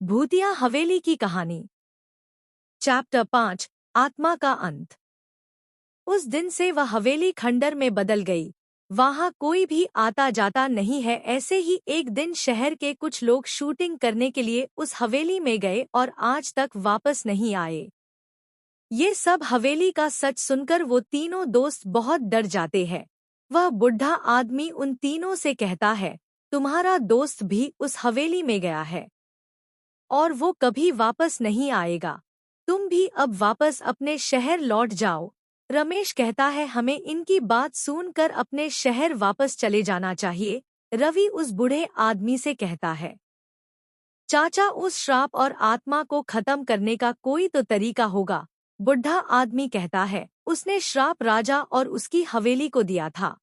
भूतिया हवेली की कहानी। चैप्टर 5 आत्मा का अंत। उस दिन से वह हवेली खंडर में बदल गई। वहां कोई भी आता जाता नहीं है। ऐसे ही एक दिन शहर के कुछ लोग शूटिंग करने के लिए उस हवेली में गए और आज तक वापस नहीं आए। ये सब हवेली का सच सुनकर वो तीनों दोस्त बहुत डर जाते हैं। वह बुढ़ा आदमी उन तीनों से कहता है, तुम्हारा दोस्त भी उस हवेली में गया है और वो कभी वापस नहीं आएगा। तुम भी अब वापस अपने शहर लौट जाओ। रमेश कहता है, हमें इनकी बात सुनकर अपने शहर वापस चले जाना चाहिए। रवि उस बूढ़े आदमी से कहता है, चाचा उस श्राप और आत्मा को खत्म करने का कोई तो तरीका होगा। बुढ़ा आदमी कहता है, उसने श्राप राजा और उसकी हवेली को दिया था।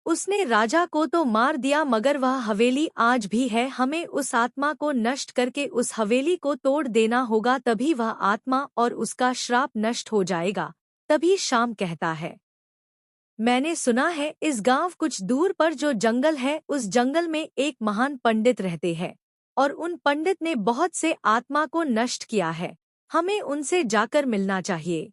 उसने राजा को तो मार दिया मगर वह हवेली आज भी है। हमें उस आत्मा को नष्ट करके उस हवेली को तोड़ देना होगा, तभी वह आत्मा और उसका श्राप नष्ट हो जाएगा। तभी श्याम कहता है, मैंने सुना है इस गांव कुछ दूर पर जो जंगल है, उस जंगल में एक महान पंडित रहते हैं और उन पंडित ने बहुत से आत्मा को नष्ट किया है। हमें उनसे जाकर मिलना चाहिए।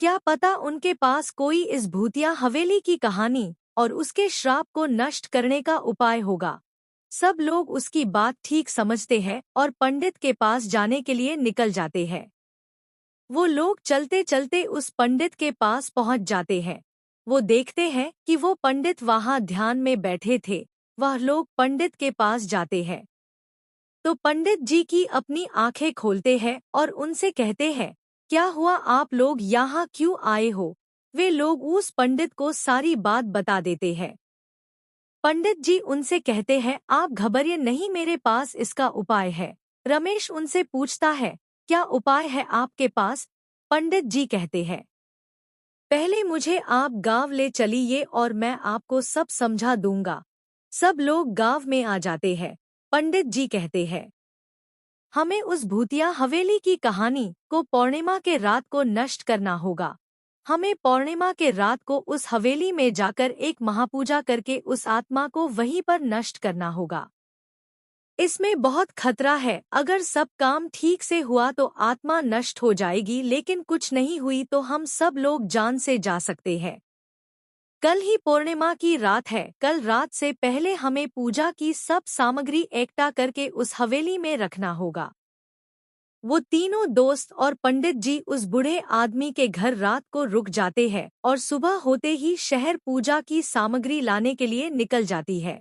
क्या पता उनके पास कोई इस भूतिया हवेली की कहानी और उसके श्राप को नष्ट करने का उपाय होगा। सब लोग उसकी बात ठीक समझते हैं और पंडित के पास जाने के लिए निकल जाते हैं। वो लोग चलते चलते उस पंडित के पास पहुंच जाते हैं। वो देखते हैं कि वो पंडित वहां ध्यान में बैठे थे। वह लोग पंडित के पास जाते हैं तो पंडित जी की अपनी आंखें खोलते हैं और उनसे कहते हैं, क्या हुआ, आप लोग यहाँ क्यों आए हो? वे लोग उस पंडित को सारी बात बता देते हैं। पंडित जी उनसे कहते हैं, आप घबराइए नहीं, मेरे पास इसका उपाय है। रमेश उनसे पूछता है, क्या उपाय है आपके पास? पंडित जी कहते हैं, पहले मुझे आप गांव ले चलिए और मैं आपको सब समझा दूंगा। सब लोग गांव में आ जाते हैं। पंडित जी कहते हैं, हमें उस भूतिया हवेली की कहानी को पूर्णिमा के रात को नष्ट करना होगा। हमें पूर्णिमा के रात को उस हवेली में जाकर एक महापूजा करके उस आत्मा को वहीं पर नष्ट करना होगा। इसमें बहुत खतरा है। अगर सब काम ठीक से हुआ तो आत्मा नष्ट हो जाएगी, लेकिन कुछ नहीं हुई तो हम सब लोग जान से जा सकते हैं। कल ही पूर्णिमा की रात है। कल रात से पहले हमें पूजा की सब सामग्री इकट्ठा करके उस हवेली में रखना होगा। वो तीनों दोस्त और पंडित जी उस बूढ़े आदमी के घर रात को रुक जाते हैं और सुबह होते ही शहर पूजा की सामग्री लाने के लिए निकल जाती है।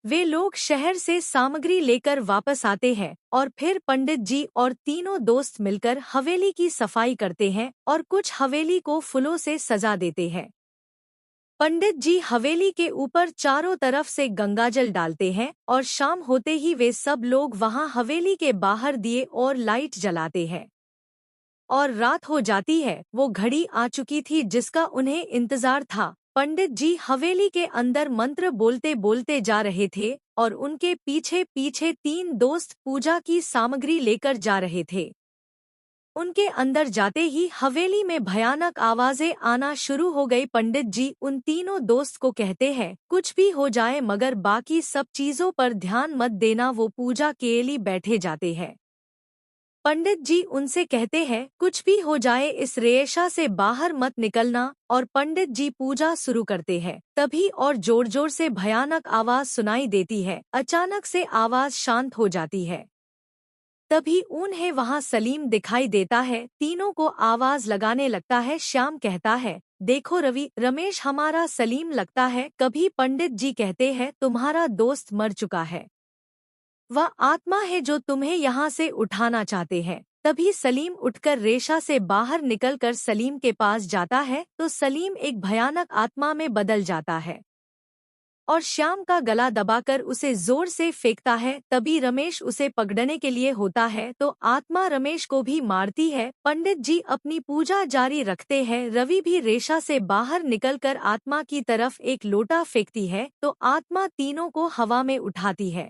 वे लोग शहर से सामग्री लेकर वापस आते हैं और फिर पंडित जी और तीनों दोस्त मिलकर हवेली की सफाई करते हैं और कुछ हवेली को फूलों से सजा देते हैं। पंडित जी हवेली के ऊपर चारों तरफ से गंगाजल डालते हैं और शाम होते ही वे सब लोग वहां हवेली के बाहर दिए और लाइट जलाते हैं और रात हो जाती है। वो घड़ी आ चुकी थी जिसका उन्हें इंतजार था। पंडित जी हवेली के अंदर मंत्र बोलते बोलते जा रहे थे और उनके पीछे पीछे तीन दोस्त पूजा की सामग्री लेकर जा रहे थे। उनके अंदर जाते ही हवेली में भयानक आवाजें आना शुरू हो गई। पंडित जी उन तीनों दोस्त को कहते हैं, कुछ भी हो जाए मगर बाकी सब चीजों पर ध्यान मत देना। वो पूजा के लिए बैठे जाते हैं। पंडित जी उनसे कहते हैं, कुछ भी हो जाए इस रेशा से बाहर मत निकलना, और पंडित जी पूजा शुरू करते हैं। तभी और जोर जोर से भयानक आवाज सुनाई देती है। अचानक से आवाज शांत हो जाती है। तभी उन्हें वहां सलीम दिखाई देता है। तीनों को आवाज लगाने लगता है। श्याम कहता है, देखो रवि, रमेश हमारा सलीम लगता है। कभी पंडित जी कहते हैं, तुम्हारा दोस्त मर चुका है, वह आत्मा है जो तुम्हें यहाँ से उठाना चाहते हैं। तभी सलीम उठकर रेशा से बाहर निकलकर सलीम के पास जाता है तो सलीम एक भयानक आत्मा में बदल जाता है और श्याम का गला दबाकर उसे जोर से फेंकता है। तभी रमेश उसे पकड़ने के लिए होता है तो आत्मा रमेश को भी मारती है। पंडित जी अपनी पूजा जारी रखते हैं। रवि भी रेशा से बाहर निकलकर आत्मा की तरफ एक लोटा फेंकती है तो आत्मा तीनों को हवा में उठाती है।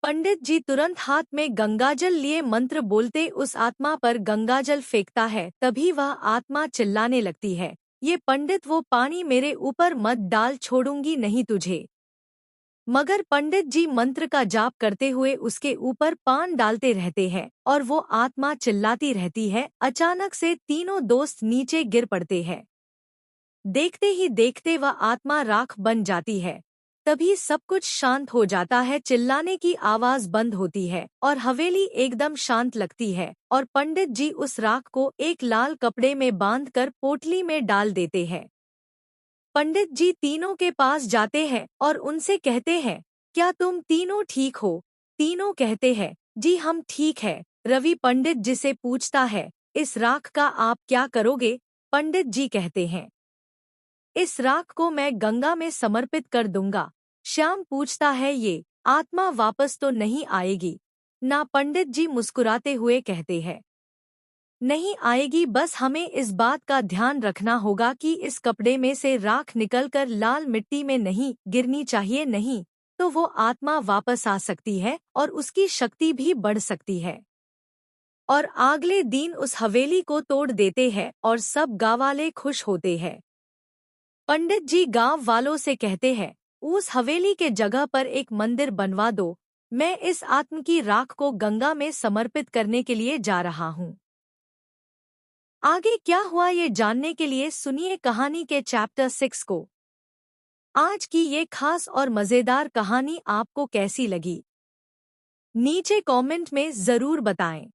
पंडित जी तुरंत हाथ में गंगाजल लिए मंत्र बोलते उस आत्मा पर गंगाजल फेंकता है। तभी वह आत्मा चिल्लाने लगती है, ये पंडित वो पानी मेरे ऊपर मत डाल, छोड़ूंगी नहीं तुझे। मगर पंडित जी मंत्र का जाप करते हुए उसके ऊपर पान डालते रहते हैं और वो आत्मा चिल्लाती रहती है। अचानक से तीनों दोस्त नीचे गिर पड़ते हैं। देखते ही देखते वह आत्मा राख बन जाती है। तभी सब कुछ शांत हो जाता है, चिल्लाने की आवाज बंद होती है और हवेली एकदम शांत लगती है और पंडित जी उस राख को एक लाल कपड़े में बांधकर पोटली में डाल देते हैं। पंडित जी तीनों के पास जाते हैं और उनसे कहते हैं, क्या तुम तीनों ठीक हो? तीनों कहते हैं, जी हम ठीक है। रवि पंडित जी से पूछता है, इस राख का आप क्या करोगे? पंडित जी कहते हैं, इस राख को मैं गंगा में समर्पित कर दूंगा। श्याम पूछता है, ये आत्मा वापस तो नहीं आएगी ना? पंडित जी मुस्कुराते हुए कहते हैं, नहीं आएगी, बस हमें इस बात का ध्यान रखना होगा कि इस कपड़े में से राख निकलकर लाल मिट्टी में नहीं गिरनी चाहिए, नहीं तो वो आत्मा वापस आ सकती है और उसकी शक्ति भी बढ़ सकती है। और अगले दिन उस हवेली को तोड़ देते हैं और सब गाँव वाले खुश होते हैं। पंडित जी गांव वालों से कहते हैं, उस हवेली के जगह पर एक मंदिर बनवा दो। मैं इस आत्म की राख को गंगा में समर्पित करने के लिए जा रहा हूँ। आगे क्या हुआ ये जानने के लिए सुनिए कहानी के चैप्टर 6 को। आज की ये खास और मज़ेदार कहानी आपको कैसी लगी? नीचे कमेंट में ज़रूर बताएं।